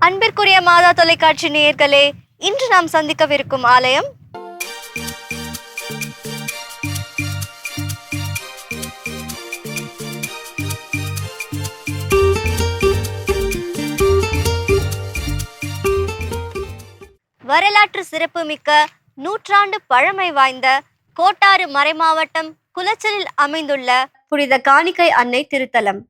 அன்பிற்குரிய மாதா தொலைக்காட்சி நேயர்களே, இன்று நாம் சந்திக்கவிருக்கும் ஆலயம் வரலாற்று சிறப்புமிக்க நூற்றாண்டு பழமை வாய்ந்த கோட்டாறு மறைமாவட்டம் குளச்சலில் அமைந்துள்ள புனித காணிக்கை அன்னை திருத்தலம்.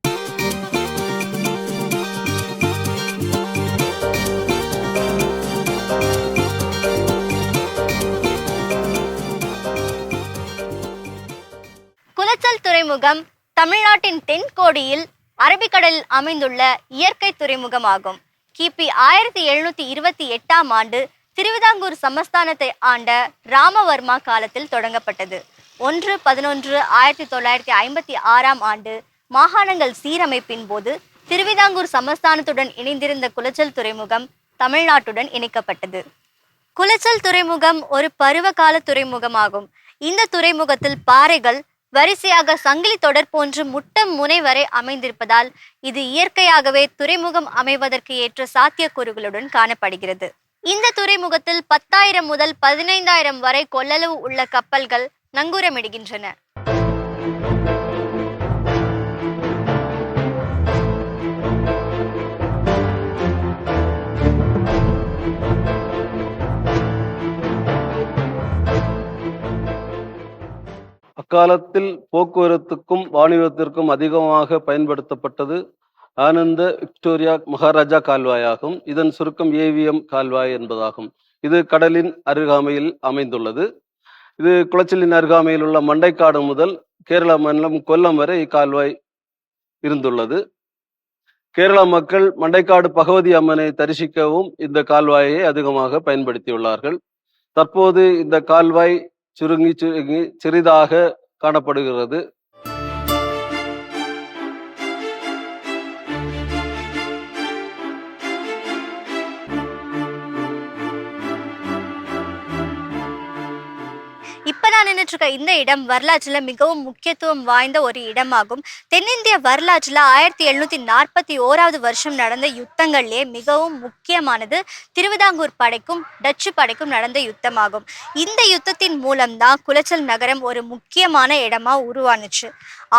குளச்சல் துறைமுகம் தமிழ்நாட்டின் தென்கோடியில் அரபிக்கடலில் அமைந்துள்ள இயற்கை துறைமுகமாகும். கிபி 1728ஆம் ஆண்டு திருவிதாங்கூர் சமஸ்தானத்தை ஆண்ட ராமவர்மா காலத்தில் தொடங்கப்பட்டது. 1/11/1956ஆம் ஆண்டு மாகாணங்கள் சீரமைப்பின் போது திருவிதாங்கூர் சமஸ்தானத்துடன் இணைந்திருந்த குளச்சல் துறைமுகம் தமிழ்நாட்டுடன் இணைக்கப்பட்டது. குளச்சல் துறைமுகம் ஒரு பருவகால துறைமுகமாகும். இந்த துறைமுகத்தில் பாறைகள் வரிசையாக சங்கிலி தொடர் போன்று முட்டம் முனை வரை அமைந்திருப்பதால் இது இயற்கையாகவே துறைமுகம் அமைவதற்கு ஏற்ற சாத்தியக்கூறுகளுடன் காணப்படுகிறது. இந்த துறைமுகத்தில் 10,000 முதல் 15,000 வரை கொள்ளளவு உள்ள கப்பல்கள் நங்கூரமிடுகின்றன. அக்காலத்தில் போக்குவரத்துக்கும் வாணிபத்திற்கும் அதிகமாக பயன்படுத்தப்பட்டது ஆனந்த விக்டோரியா மகாராஜா கால்வாயாகும். இதன் சுருக்கம் ஏவிஎம் கால்வாய் என்பதாகும். இது கடலின் அருகாமையில் அமைந்துள்ளது. இது குளச்சலின் அருகாமையில் உள்ள மண்டைக்காடு முதல் கேரள மாநிலம் கொல்லம் வரை இக்கால்வாய் இருந்துள்ளது. கேரள மக்கள் மண்டைக்காடு பகவதி அம்மனை தரிசிக்கவும் இந்த கால்வாயை அதிகமாக பயன்படுத்தியுள்ளார்கள். தற்போது இந்த கால்வாய் சுருங்கி சிறிதாக காணப்படுகிறது. இப்ப நான் நின்றுட்டு இருக்க இந்த இடம் வரலாற்றுல மிகவும் முக்கியத்துவம் வாய்ந்த ஒரு இடமாகும். தென்னிந்திய வரலாற்றுல 1741ஆவது வருஷம் நடந்த யுத்தங்கள்லேயே மிகவும் முக்கியமானது திருவிதாங்கூர் படைக்கும் டச்சு படைக்கும் நடந்த யுத்தமாகும். இந்த யுத்தத்தின் மூலம்தான் குளச்சல் நகரம் ஒரு முக்கியமான இடமா உருவானுச்சு.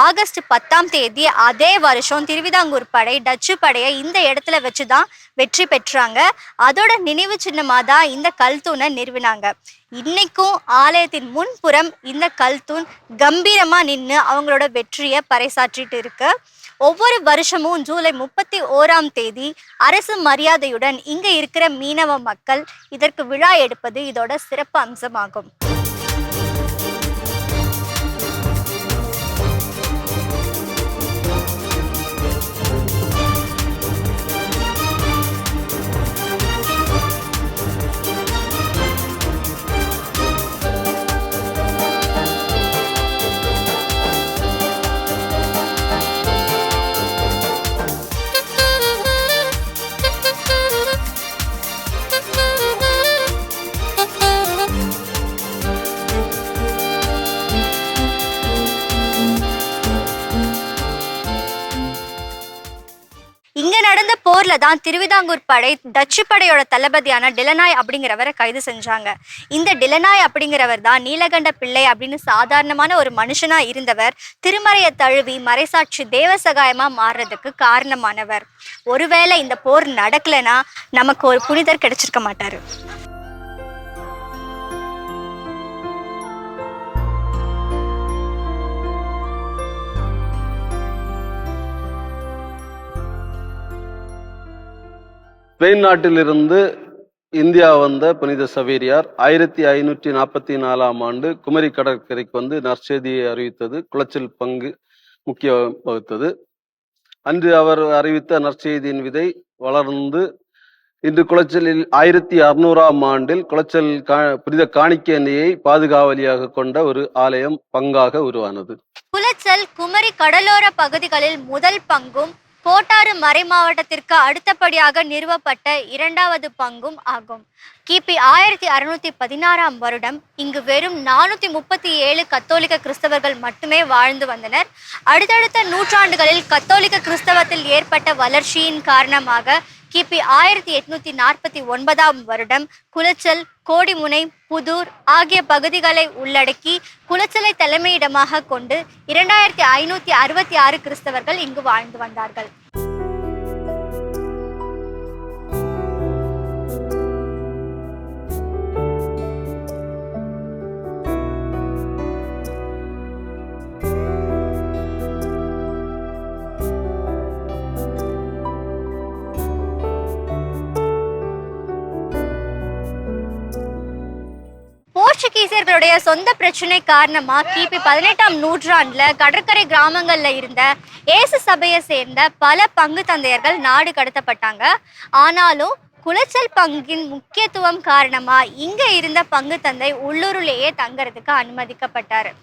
ஆகஸ்ட் 10ஆம் தேதி அதே வருஷம் திருவிதாங்கூர் படை டச்சு படையை இந்த இடத்துல வச்சுதான் வெற்றி பெற்றாங்க. அதோட நினைவு சின்னமா தான் இந்த கல்தூணை நிறுவினாங்க. இன்னைக்கும் ஆலயத்தின் முன்புறம் இந்த கல்தூண் கம்பீரமா நின்று அவங்களோட வெற்றியை பறைசாற்றிட்டு இருக்கு. ஒவ்வொரு வருஷமும் ஜூலை 31ஆம் தேதி அரசு மரியாதையுடன் இங்க இருக்கிற மீனவ மக்கள் இதற்கு விழா எடுப்பது இதோட சிறப்பு அம்சமாகும். இங்க நடந்த போர்ல தான் திருவிதாங்கூர் படை டச்சு படையோட தளபதியான டிலனாய் அப்படிங்கிறவரை கைது செஞ்சாங்க. இந்த டிலனாய் அப்படிங்கிறவர் தான் நீலகண்ட பிள்ளை அப்படின்னு சாதாரணமான ஒரு மனுஷனா இருந்தவர் திருமறையை தழுவி மறைசாட்சி தேவசகாயமா மாறுறதுக்கு காரணமானவர். ஒருவேளை இந்த போர் நடக்கலைன்னா நமக்கு ஒரு புனிதர் கிடைச்சிருக்க மாட்டாரு. ஸ்பெயின் நாட்டிலிருந்து இந்தியா வந்த புனித சவேரியார் 1544ஆம் ஆண்டு குமரி கடற்கரைக்கு வந்து நற்செய்தியை அறிவித்தது குளச்சல் பங்கு முக்கிய வகுத்தது. அன்று அவர் அறிவித்த நற்செய்தியின் விதை வளர்ந்து இன்று குளச்சலில் 1600ஆம் ஆண்டில் குளச்சல் புனித காணிக்கை அன்னையை பாதுகாவலியாக கொண்ட ஒரு ஆலயம் பங்காக உருவானது. குளச்சல் குமரி கடலோர பகுதிகளில் முதல் பங்கும் கோட்டாறு மறை மாவட்டத்திற்கு அடுத்தபடியாக நிறுவப்பட்ட 2வது பங்கும் ஆகும். கிபி 1616ஆம் வருடம் இங்கு வெறும் 437 கத்தோலிக்க கிறிஸ்தவர்கள் மட்டுமே வாழ்ந்து வந்தனர். அடுத்தடுத்த நூற்றாண்டுகளில் கத்தோலிக்க கிறிஸ்தவத்தில் ஏற்பட்ட வளர்ச்சியின் காரணமாக கிபி 1849 வருடம் குளச்சல், கோடிமுனை, புதூர் ஆகிய பகுதிகளை உள்ளடக்கி குளச்சலை தலைமையிடமாக கொண்டு 2566 கிறிஸ்தவர்கள் இங்கு வாழ்ந்து வந்தார்கள். போர்ச்சுகீசியர்களுடைய சொந்த பிரச்சனை காரணமா கிபி 18ஆம் நூற்றாண்டுல கடற்கரை கிராமங்கள்ல இருந்த இயேசு சபையை சேர்ந்த பல பங்கு தந்தையர்கள் நாடு கடத்தப்பட்டாங்க. ஆனாலும் குளச்சல் பங்கின் முக்கியத்துவம் காரணமா இங்க இருந்த பங்கு தந்தை உள்ளூரிலேயே தங்கறதுக்கு அனுமதிக்கப்பட்டாரு.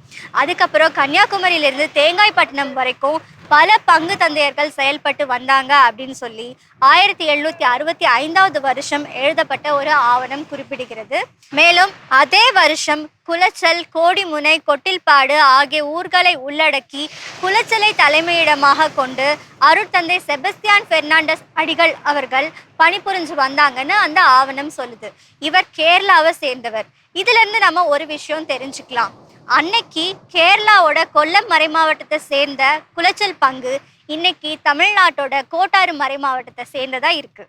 அதுக்கப்புறம் கன்னியாகுமரியிலிருந்து தேங்காய்பட்டினம் வரைக்கும் பல பங்கு தந்தையர்கள் செயல்பட்டு வந்தாங்க அப்படின்னு சொல்லி 1765 வருஷம் எழுதப்பட்ட ஒரு ஆவணம் குறிப்பிடுகிறது. மேலும் அதே வருஷம் குளச்சல், கோடிமுனை, கொட்டில்பாடு ஆகிய ஊர்களை உள்ளடக்கி குளச்சலை தலைமையிடமாக கொண்டு அருட்தந்தை செபஸ்தியான் பெர்னாண்டஸ் அடிகள் அவர்கள் பணிபுரிஞ்சு வந்தாங்கன்னு அந்த ஆவணம் சொல்லுது. இவர் கேரளாவை சேர்ந்தவர். இதுல இருந்து நம்ம ஒரு விஷயம் தெரிஞ்சுக்கலாம். அன்னைக்கு கேரளாவோட கொல்லம் மறைமாவட்டத்தை சேர்ந்த குளச்சல் பங்கு இன்னைக்கு தமிழ்நாட்டோட கோட்டாறு மறைமாவட்டத்தை சேர்ந்ததா இருக்கு.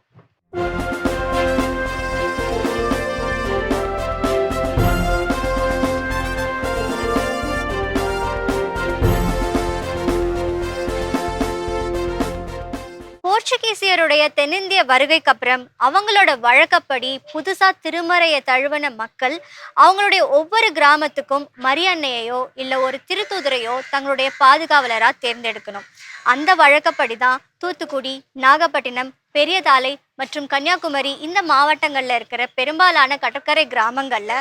போர்ச்சுகீசியருடைய தென்னிந்திய வருகைக்கு அப்புறம் அவங்களோட வழக்கப்படி புதுசா திருமறையை தழுவன மக்கள் அவங்களுடைய ஒவ்வொரு கிராமத்துக்கும் மரியன்னையோ இல்ல ஒரு திருத்தூதரையோ தங்களுடைய பாதுகாவலரா தேர்ந்தெடுக்கணும். அந்த வழக்கப்படி தான் தூத்துக்குடி, நாகப்பட்டினம், பெரியதாலை மற்றும் கன்னியாகுமரி இந்த மாவட்டங்கள்ல இருக்கிற பெரும்பாலான கடற்கரை கிராமங்கள்ல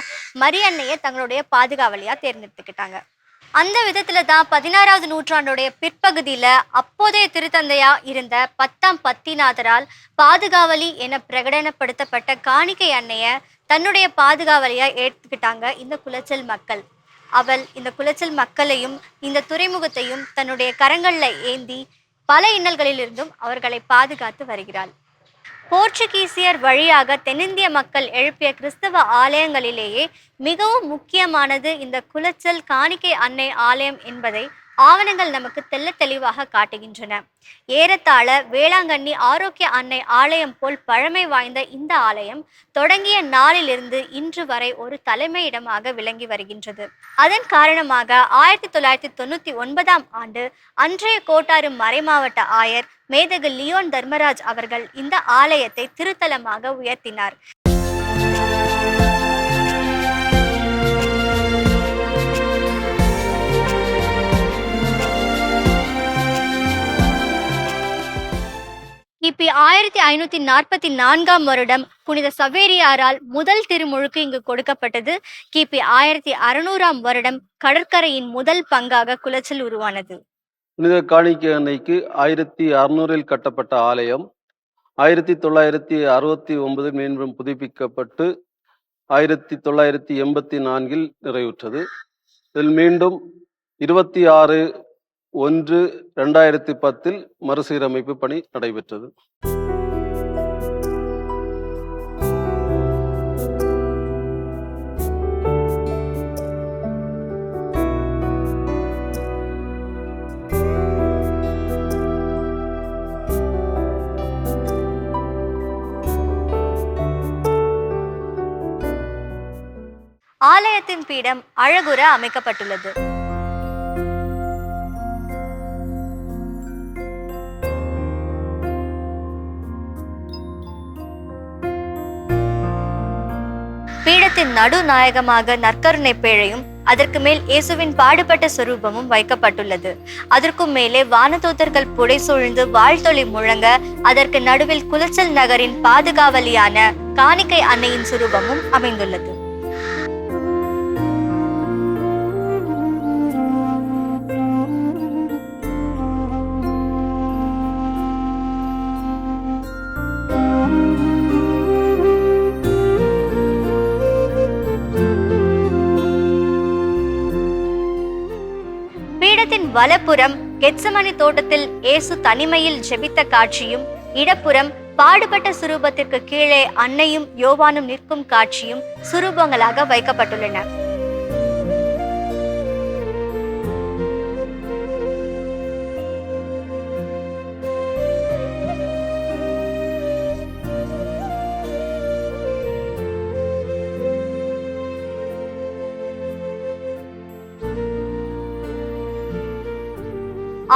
மரியன்னையை தங்களுடைய பாதுகாவலியா தேர்ந்தெடுத்துக்கிட்டாங்க. அந்த விதத்துல தான் 16வது நூற்றாண்டுடைய பிற்பகுதியில அப்போதைய திருத்தந்தையா இருந்த 10ஆம் பத்திநாதரால் பாதுகாவலி என பிரகடனப்படுத்தப்பட்ட காணிக்கை அன்னைய தன்னுடைய பாதுகாவலியா ஏற்றுக்கிட்டாங்க இந்த குளச்சல் மக்கள். அவள் இந்த குளச்சல் மக்களையும் இந்த துறைமுகத்தையும் தன்னுடைய கரங்கள்ல ஏந்தி பல இன்னல்களிலிருந்தும் அவர்களை பாதுகாத்து வருகிறாள். போர்ச்சுகீசியர் வழியாக தென்னிந்திய மக்கள் எழுப்பிய கிறிஸ்தவ ஆலயங்களிலேயே மிகவும் முக்கியமானது இந்த குளச்சல் காணிக்கை அன்னை ஆலயம் என்பதை ஆவணங்கள் நமக்கு தெள்ள தெளிவாக காட்டுகின்றன. ஏறத்தாழ வேளாங்கண்ணி ஆரோக்கிய அன்னை ஆலயம் போல் பழமை வாய்ந்த இந்த ஆலயம் தொடங்கிய நாளிலிருந்து இன்று வரை ஒரு தலைமையிடமாக விளங்கி வருகின்றது. அதன் காரணமாக 1999ஆம் ஆண்டு அன்றைய கோட்டாறு மறைமாவட்ட ஆயர் மேதகு லியோன் தர்மராஜ் அவர்கள் இந்த ஆலயத்தை திருத்தலமாக உயர்த்தினார். கிபி 1544ஆம் வருடம் புனித சவேரியாரால் முதல் திருமுழுக்கு இங்கு கொடுக்கப்பட்டது. கிபி 1600ஆம் வருடம் கடற்கரையின் முதல் பங்காக குளச்சல் உருவானது. புனித காணிக்கை அன்னைக்கு 1600இல் கட்டப்பட்ட ஆலயம் 1969 மீண்டும் புதுப்பிக்கப்பட்டு 1984இல் நிறைவுற்றது. இதில் மீண்டும் 26/1/2010 மறுசீரமைப்பு பணி நடைபெற்றது. ஆலயத்தின் பீடம் அழகுற அமைக்கப்பட்டுள்ளது. பீடத்தின் நடுநாயகமாக நற்கருணை பேழையும் அதற்கு மேல் இயேசுவின் பாடுபட்ட சொரூபமும் வைக்கப்பட்டுள்ளது. அதற்கும் மேலே வானதூதர்கள் புடை சூழ்ந்து வாழ்த்தொளி முழங்க அதற்கு நடுவில் குளச்சல் நகரின் பாதுகாவலியான காணிக்கை அன்னையின் சுரூபமும் அமைந்துள்ளது. வலப்புறம் கெத்சமனி தோட்டத்தில் இயேசு தனிமையில் ஜெபித்த காட்சியும், இடப்புறம் பாடுபட்ட சுரூபத்திற்கு கீழே அன்னையும் யோவானும் நிற்கும் காட்சியும் சுரூபங்களாக வைக்கப்பட்டுள்ளன.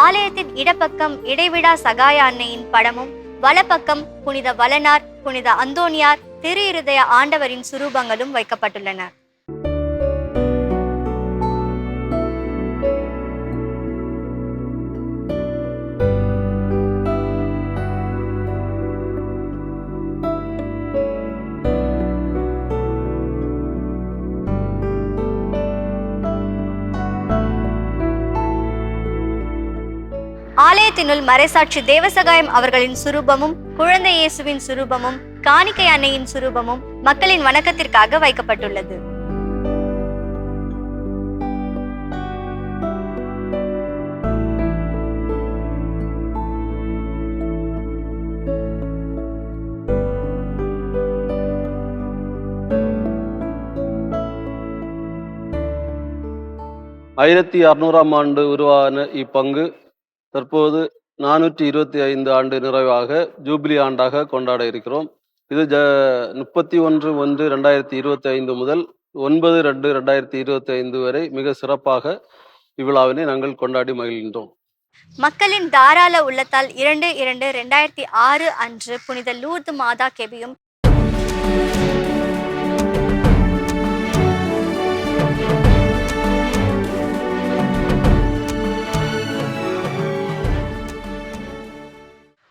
ஆலயத்தின் இடப்பக்கம் இடைவிடா சகாய அன்னையின் படமும், வலப்பக்கம் புனித வளனார், புனித அந்தோனியார், திரு இருதய ஆண்டவரின் சுரூபங்களும் வைக்கப்பட்டுள்ளன. ஆலயத்தினுள் மறைசாட்சி தேவசகாயம் அவர்களின் சுரூபமும், குழந்தை இயேசுவின் சுரூபமும், காணிக்கை அன்னையின் சுரூபமும் மக்களின் வணக்கத்திற்காக வைக்கப்பட்டுள்ளது. ஆயிரத்தி 600ஆம் ஆண்டு உருவான இப்பங்கு தற்போது 425 ஆண்டு நிறைவாக ஜூபிலி ஆண்டாக கொண்டாட இருக்கிறோம். இது 31/1/2025 முதல் 9/2/2025 வரை மிக சிறப்பாக இவ்விழாவினை நாங்கள் கொண்டாடி மகிழ்கின்றோம். மக்களின் தாராள உள்ளத்தால் 2/2/2006 அன்று புனித லூர்து மாதா கெபியும்,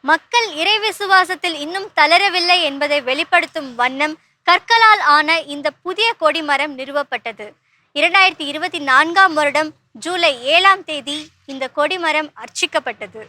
மக்கள் இறை விசுவாசத்தில் இன்னும் தளரவில்லை என்பதை வெளிப்படுத்தும் வண்ணம் கற்களால் ஆன இந்த புதிய கொடிமரம் நிறுவப்பட்டது. 2024ஆம் வருடம் ஜூலை 7ஆம் தேதி இந்த கொடிமரம் அர்ச்சிக்கப்பட்டது.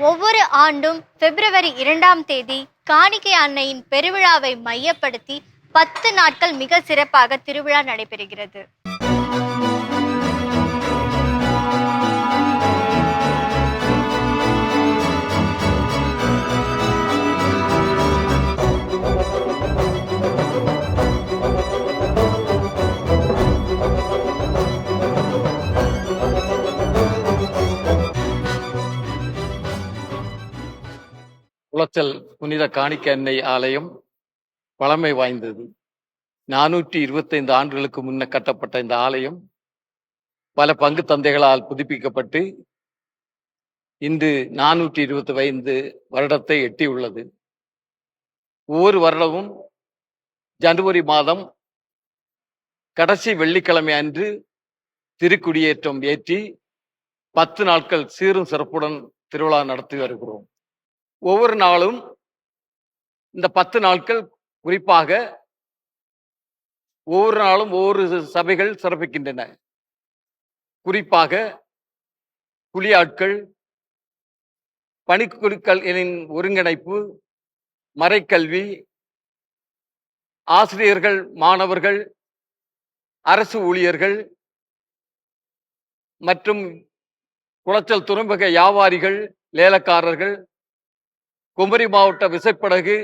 ஒவ்வொரு ஆண்டும் பிப்ரவரி 2ஆம் தேதி காணிக்கை அன்னையின் பெருவிழாவை மையப்படுத்தி 10 நாட்கள் மிக சிறப்பாக திருவிழா நடைபெறுகிறது. குளச்சல் புனித காணிக்கை அன்னை ஆலயம் பழமை வாய்ந்தது. 425 ஆண்டுகளுக்கு முன்ன கட்டப்பட்ட இந்த ஆலயம் பல பங்கு தந்தைகளால் புதுப்பிக்கப்பட்டு இன்று 425 வருடத்தை எட்டியுள்ளது. ஒவ்வொரு வருடமும் ஜனவரி மாதம் கடைசி வெள்ளிக்கிழமை அன்று திருக்குடியேற்றம் ஏற்றி 10 நாட்கள் சீரும் சிறப்புடன் திருவிழா நடத்தி வருகிறோம். ஒவ்வொரு நாளும் இந்த 10 நாட்கள் குறிப்பாக ஒவ்வொரு நாளும் ஒவ்வொரு சபைகள் சிறப்பிக்கின்றன. குறிப்பாக குழியாட்கள், பணிக்குழுக்களின் ஒருங்கிணைப்பு, மறைக்கல்வி, ஆசிரியர்கள், மாணவர்கள், அரசு ஊழியர்கள் மற்றும் குளச்சல் துறைமுக வியாபாரிகள், லேலக்காரர்கள், குமரி மாவட்ட விசைப்படகு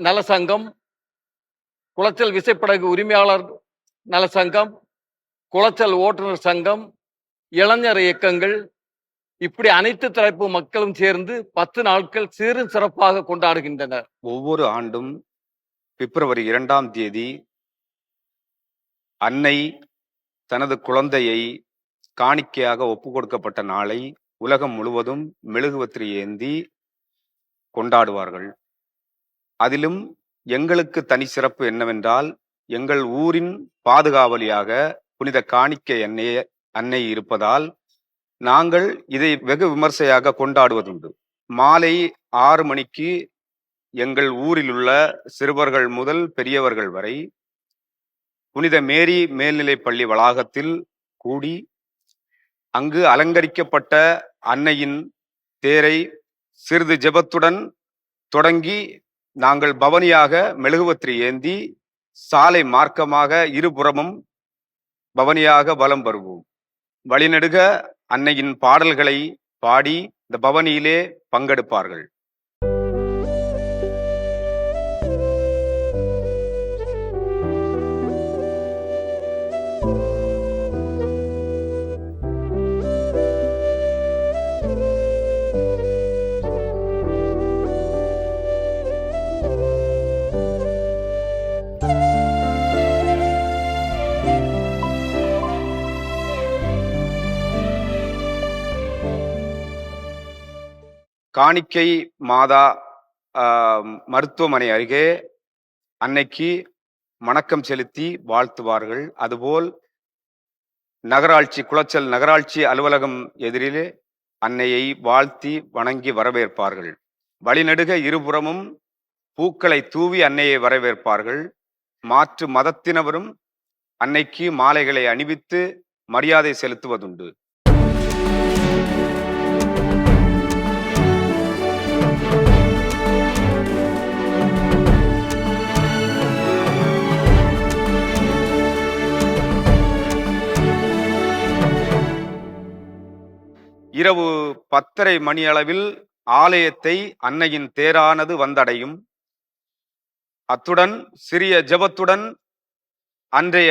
நல சங்கம், குளச்சல் விசைப்படகு உரிமையாளர் நல சங்கம், குளச்சல் ஓட்டுநர் சங்கம், இளைஞர் இயக்கங்கள், இப்படி அனைத்து தரப்பு மக்களும் சேர்ந்து 10 நாட்கள் சீரும் சிறப்பாக கொண்டாடுகின்றனர். ஒவ்வொரு ஆண்டும் பிப்ரவரி 2ஆம் தேதி அன்னை தனது குழந்தையை காணிக்கையாக ஒப்பு கொடுக்கப்பட்ட நாளை உலகம் முழுவதும் மெழுகுவர்த்தி ஏந்தி கொண்டாடுவார்கள். அதிலும் எங்களுக்கு தனி சிறப்பு என்னவென்றால், எங்கள் ஊரின் பாதுகாவலியாக புனித காணிக்கை அன்னை இருப்பதால் நாங்கள் இதை வெகு விமர்சையாக கொண்டாடுவதுண்டு. மாலை 6 மணிக்கு எங்கள் ஊரில் உள்ள சிறுவர்கள் முதல் பெரியவர்கள் வரை புனித மேரி மேல்நிலைப் பள்ளி வளாகத்தில் கூடி அங்கு அலங்கரிக்கப்பட்ட அன்னையின் தேரை சிறிது ஜெபத்துடன் தொடங்கி நாங்கள் பவனியாக மெழுகுவர்த்தி ஏந்தி சாலை மார்க்கமாக இருபுறமும் பவனியாக வலம் வருவோம். வழிநெடுக அன்னையின் பாடல்களை பாடி இந்த பவனியிலே பங்கெடுப்பார்கள். காணிக்கை மாதா மருத்துவமனை அருகே அன்னைக்கு வணக்கம் செலுத்தி வாழ்த்துவார்கள். அதுபோல் நகராட்சி குளச்சல் நகராட்சி அலுவலகம் எதிரிலே அன்னையை வாழ்த்தி வணங்கி வரவேற்பார்கள். வழிநெடுக இருபுறமும் பூக்களை தூவி அன்னையை வரவேற்பார்கள். மாற்று மதத்தினரும் அன்னைக்கு மாலைகளை அணிவித்து மரியாதை செலுத்துவதுண்டு. இரவு 10:30 மணி அளவில் ஆலயத்தை அன்னையின் தேரானது வந்தடையும். அத்துடன் சிறிய ஜெபத்துடன் அன்றைய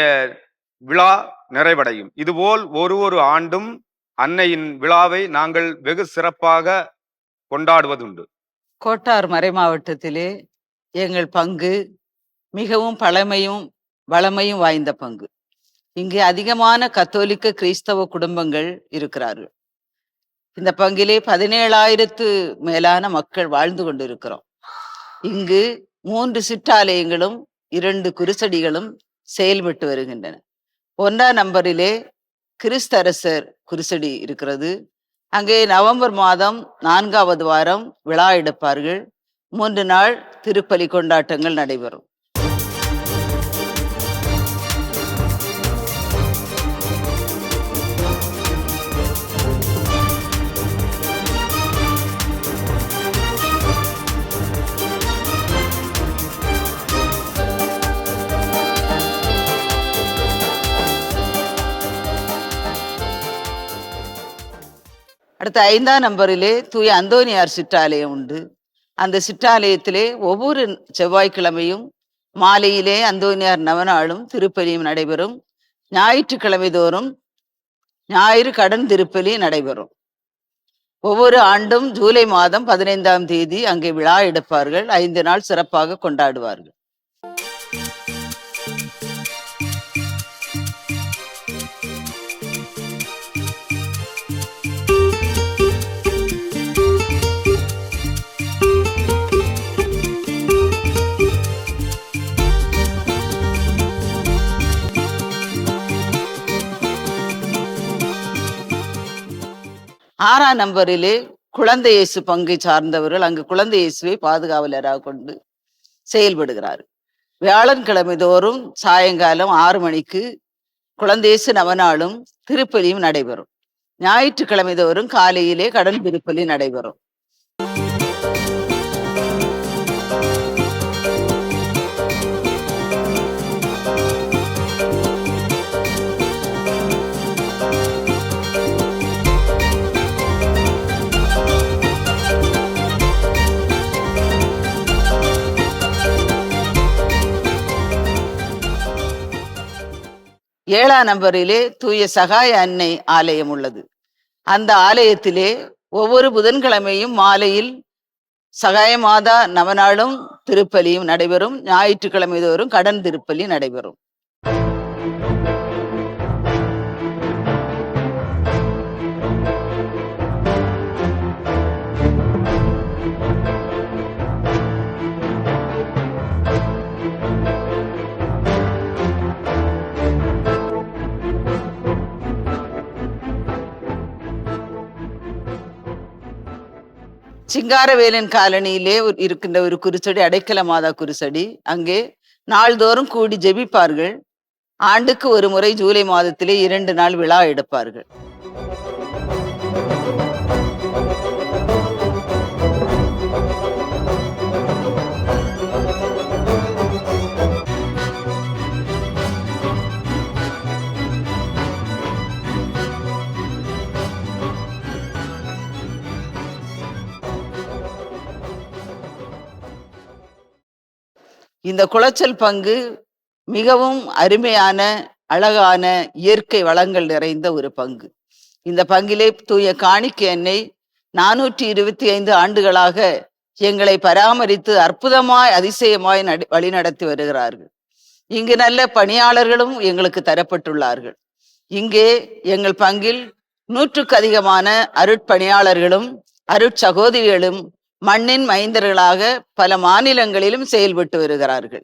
விழா நிறைவடையும். இதுபோல் ஒரு ஆண்டும் அன்னையின் விழாவை நாங்கள் வெகு சிறப்பாக கொண்டாடுவதுண்டு. கோட்டார் மறைமாவட்டத்திலே எங்கள் பங்கு மிகவும் பழமையும் வளமையும் வாய்ந்த பங்கு. இங்கே அதிகமான கத்தோலிக்க கிறிஸ்தவ குடும்பங்கள் இருக்கிறார்கள். இந்த பங்கிலே 17,000 மேலான மக்கள் வாழ்ந்து கொண்டிருக்கிறோம். இங்கு 3 சிற்றாலயங்களும் 2 குருசடிகளும் செயல்பட்டு வருகின்றன. 1ஆம் நம்பரிலே கிறிஸ்தரசர் குருசடி இருக்கிறது. அங்கே நவம்பர் மாதம் 4வது வாரம் விழா எடுப்பார்கள். 3 நாள் திருப்பலி கொண்டாட்டங்கள் நடைபெறும். அடுத்த 5ஆம் நம்பரிலே தூய அந்தோனியார் சிற்றாலயம் உண்டு. அந்த சிற்றாலயத்திலே ஒவ்வொரு செவ்வாய்க்கிழமையும் மாலையிலே அந்தோனியார் நவநாளும் திருப்பலியும் நடைபெறும். ஞாயிற்றுக்கிழமை தோறும் ஞாயிறு கடன் திருப்பலி நடைபெறும். ஒவ்வொரு ஆண்டும் ஜூலை மாதம் 15ஆம் தேதி அங்கே விழா எடுப்பார்கள். 5 நாள் சிறப்பாக கொண்டாடுவார்கள். ஆறாம் நம்பரிலே குழந்தை இயேசு பங்கை சார்ந்தவர்கள் அங்கு குழந்தை இயேசுவை பாதுகாவலராக கொண்டு செயல்படுகிறார். வியாழன்கிழமை தோறும் சாயங்காலம் 6 மணிக்கு குழந்தை இயேசு நவநாளும் திருப்பலியும் நடைபெறும். ஞாயிற்றுக்கிழமை தோறும் காலையிலே கடன் திருப்பலி நடைபெறும். ஏழாம் நம்பரிலே தூய சகாய அன்னை ஆலயம் உள்ளது. அந்த ஆலயத்திலே ஒவ்வொரு புதன்கிழமையும் மாலையில் சகாய மாதா நவநாளும் திருப்பலியும் நடைபெறும். ஞாயிற்றுக்கிழமை தோறும் கடன் திருப்பலி நடைபெறும். சிங்காரவேலன் காலனியிலே இருக்கின்ற ஒரு குருசடி அடைக்கல மாதா குருசடி. அங்கே நாள்தோறும் கூடி ஜெபிப்பார்கள். ஆண்டுக்கு ஒரு முறை ஜூலை மாதத்திலே 2 நாள் விழா எடுப்பார்கள். இந்த குளச்சல் பங்கு மிகவும் அருமையான, அழகான இயற்கை வளங்கள் நிறைந்த ஒரு பங்கு. இந்த பங்கிலே தூய காணிக்கை அன்னை 425 ஆண்டுகளாக எங்களை பராமரித்து அற்புதமாய், அதிசயமாய் வழிநடத்தி வருகிறார்கள். இங்கு நல்ல பணியாளர்களும் எங்களுக்கு தரப்பட்டுள்ளார்கள். இங்கே எங்கள் பங்கில் 100க்கு அதிகமான அருட்பணியாளர்களும் அருட்சகோதரிகளும் மண்ணின் மைந்தர்களாக பல மாநிலங்களிலும் செயல்பட்டு வருகிறார்கள்.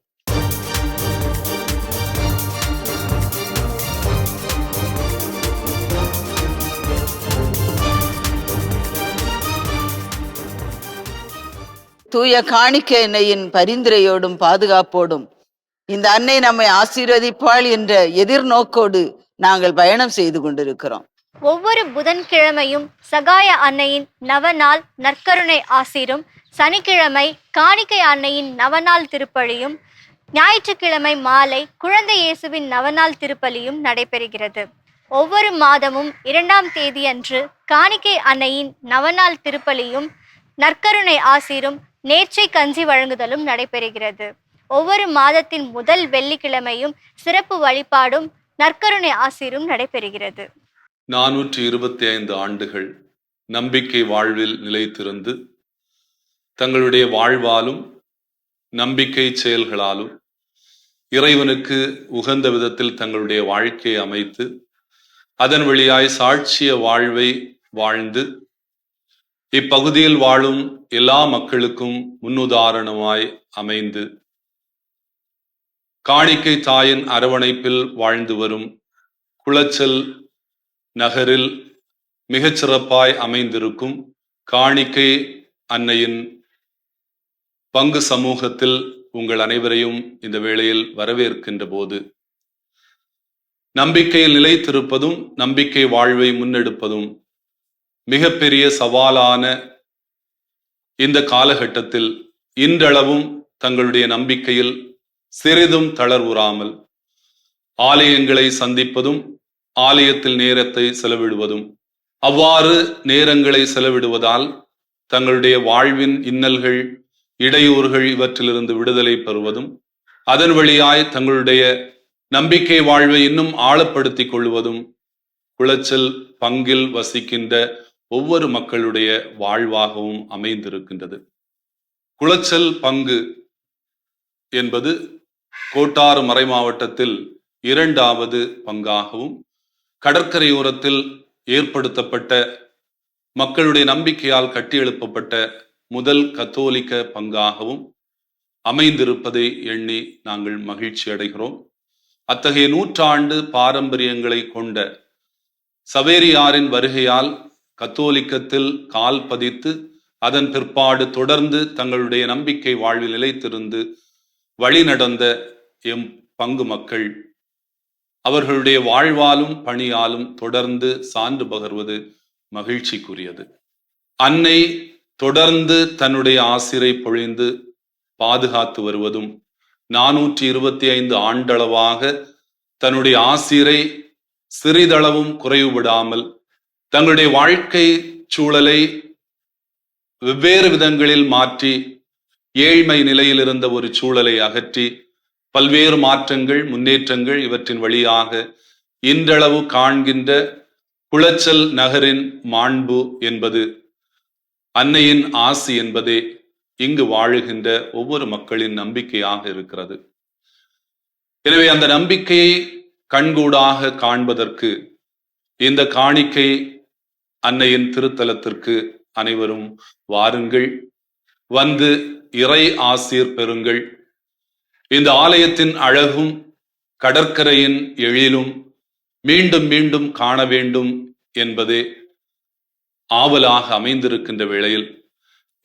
தூய காணிக்கை அன்னையின் பரிந்துரையோடும் பாதுகாப்போடும் இந்த அன்னை நம்மை ஆசீர்வதிப்பாள் என்ற எதிர்நோக்கோடு நாங்கள் பயணம் செய்து கொண்டிருக்கிறோம். ஒவ்வொரு புதன்கிழமையும் சகாய அன்னையின் நவநாள் நற்கருணை ஆசீரும், சனிக்கிழமை காணிக்கை அன்னையின் நவநாள் திருப்பலியும், ஞாயிற்றுக்கிழமை மாலை குழந்தை இயேசுவின் நவநாள் திருப்பலியும் நடைபெறுகிறது. ஒவ்வொரு மாதமும் 2ஆம் தேதி அன்று காணிக்கை அன்னையின் நவநாள் திருப்பலியும் நற்கருணை ஆசீரும் நேர்ச்சை கஞ்சி வழங்குதலும் நடைபெறுகிறது. ஒவ்வொரு மாதத்தின் முதல் வெள்ளிக்கிழமையும் சிறப்பு வழிபாடும் நற்கருணை ஆசீரும் நடைபெறுகிறது. 425 ஆண்டுகள் நம்பிக்கை வாழ்வில் நிலைத்திருந்து தங்களுடைய வாழ்வாலும் நம்பிக்கை செயல்களாலும் இறைவனுக்கு உகந்த விதத்தில் தங்களுடைய வாழ்க்கையை அமைத்து அதன் வழியாய் சாட்சிய வாழ்வை வாழ்ந்து இப்பகுதியில் வாழும் எல்லா மக்களுக்கும் முன்னுதாரணமாய் அமைந்து காணிக்கை தாயின் அரவணைப்பில் வாழ்ந்து வரும் குளச்சல் நகரில் மிகச்சிறப்பாய் அமைந்திருக்கும் காணிக்கை அன்னையின் பங்கு சமூகத்தில் உங்கள் அனைவரையும் இந்த வேளையில் வரவேற்கின்ற போது, நம்பிக்கையில் நிலைத்திருப்பதும் நம்பிக்கை வாழ்வை முன்னெடுப்பதும் மிகப்பெரிய சவாலான இந்த காலகட்டத்தில் இன்றளவும் தங்களுடைய நம்பிக்கையில் சிறிதும் தளர்வுறாமல் ஆலயங்களை சந்திப்பதும் ஆலயத்தில் நேரத்தை செலவிடுவதும், அவ்வாறு நேரங்களை செலவிடுவதால் தங்களுடைய வாழ்வின் இன்னல்கள், இடையூறுகள் இவற்றிலிருந்து விடுதலை பெறுவதும், அதன் வழியாய் தங்களுடைய நம்பிக்கை வாழ்வை இன்னும் ஆழப்படுத்திக் கொள்வதும் குளச்சல் பங்கில் வசிக்கின்ற ஒவ்வொரு மக்களுடைய வாழ்வாகவும் அமைந்திருக்கின்றது. குளச்சல் பங்கு என்பது கோட்டாறு மறைமாவட்டத்தில் 2வது பங்காகவும் கடற்கரையோரத்தில் ஏற்படுத்தப்பட்ட மக்களுடைய நம்பிக்கையால் கட்டியெழுப்பப்பட்ட முதல் கத்தோலிக்க பங்காகவும் அமைந்திருப்பதை எண்ணி நாங்கள் மகிழ்ச்சி அடைகிறோம். அத்தகைய 100 ஆண்டு பாரம்பரியங்களை கொண்ட சவேரியாரின் வருகையால் கத்தோலிக்கத்தில் கால் பதித்து அதன் பிற்பாடு தொடர்ந்து தங்களுடைய நம்பிக்கை வாழ்வில் நிலைத்திருந்து வழி நடந்த எம் பங்கு மக்கள் அவர்களுடைய வாழ்வாலும் பணியாலும் தொடர்ந்து சான்று பகர்வது மகிழ்ச்சிக்குரியது. அன்னை தொடர்ந்து தன்னுடைய ஆசிரை பொழிந்து பாதுகாத்து வருவதும் 425 ஆண்டளவாக தன்னுடைய ஆசிரை சிறிதளவும் குறைவுபடாமல் தங்களுடைய வாழ்க்கை சூழலை வெவ்வேறு விதங்களில் மாற்றி ஏழ்மை நிலையில் இருந்த ஒரு சூழலை அகற்றி பல்வேறு மாற்றங்கள், முன்னேற்றங்கள் இவற்றின் வழியாக இன்றளவு காண்கின்ற குளச்சல் நகரின் மாண்பு என்பது அன்னையின் ஆசி என்பதே இங்கு வாழுகின்ற ஒவ்வொரு மக்களின் நம்பிக்கையாக இருக்கிறது. எனவே அந்த நம்பிக்கையை கண்கூடாக காண்பதற்கு இந்த காணிக்கை அன்னையின் திருத்தலத்திற்கு அனைவரும் வாருங்கள், வந்து இறை ஆசீர் பெறுங்கள். இந்த ஆலயத்தின் அழகும் கடற்கரையின் எழிலும் மீண்டும் மீண்டும் காண வேண்டும் என்பதே ஆவலாக அமைந்திருக்கின்ற வேளையில்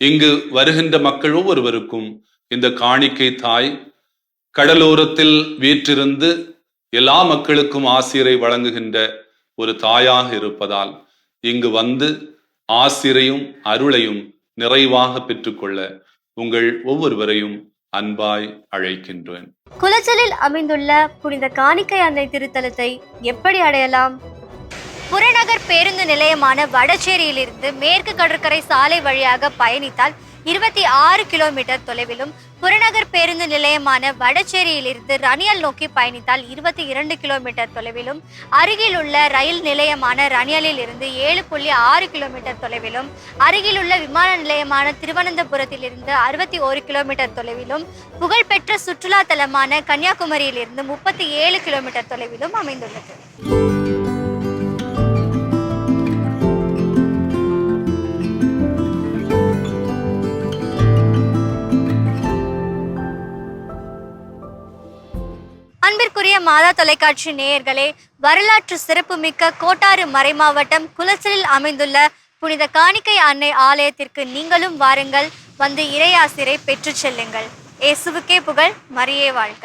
இங்கு வருகின்ற மக்கள் ஒவ்வொருவருக்கும் இந்த காணிக்கை தாய் கடலோரத்தில் வீற்றிருந்து எல்லா மக்களுக்கும் ஆசிரை வழங்குகின்ற ஒரு தாயாக இருப்பதால் இங்கு வந்து ஆசிரையும் அருளையும் நிறைவாக பெற்றுக்கொள்ள உங்கள் ஒவ்வொருவரையும் அன்பாய் அழைக்கின்றேன். குளச்சலில் அமைந்துள்ள புனித காணிக்கை அன்னை திருத்தலத்தை எப்படி அடையலாம்? புறநகர் பேருந்து நிலையமான வடச்சேரியிலிருந்து மேற்கு கடற்கரை சாலை வழியாக பயணித்தால் 26 கிலோமீட்டர் தொலைவிலும், புறநகர் பேருந்து நிலையமான வடச்சேரியிலிருந்து ரணியல் நோக்கி பயணித்தால் 22 கிலோமீட்டர் தொலைவிலும், அருகிலுள்ள ரயில் நிலையமான ரணியலில் இருந்து 7.6 கிலோமீட்டர் தொலைவிலும், அருகிலுள்ள விமான நிலையமான திருவனந்தபுரத்திலிருந்து 61 கிலோமீட்டர் தொலைவிலும், புகழ்பெற்ற சுற்றுலா தலமான கன்னியாகுமரியிலிருந்து 37 கிலோமீட்டர் தொலைவிலும் அமைந்துள்ளது. அன்பிற்குரிய மாதா தொலைக்காட்சி நேயர்களே, வரலாற்று சிறப்புமிக்க கோட்டாறு மறைமாவட்டம் குளச்சலில் அமைந்துள்ள புனித காணிக்கை அன்னை ஆலயத்திற்கு நீங்களும் வாருங்கள். வந்து இறையாசிரை பெற்று செல்லுங்கள். இயேசுவுக்கே புகழ், மரியே வாழ்க.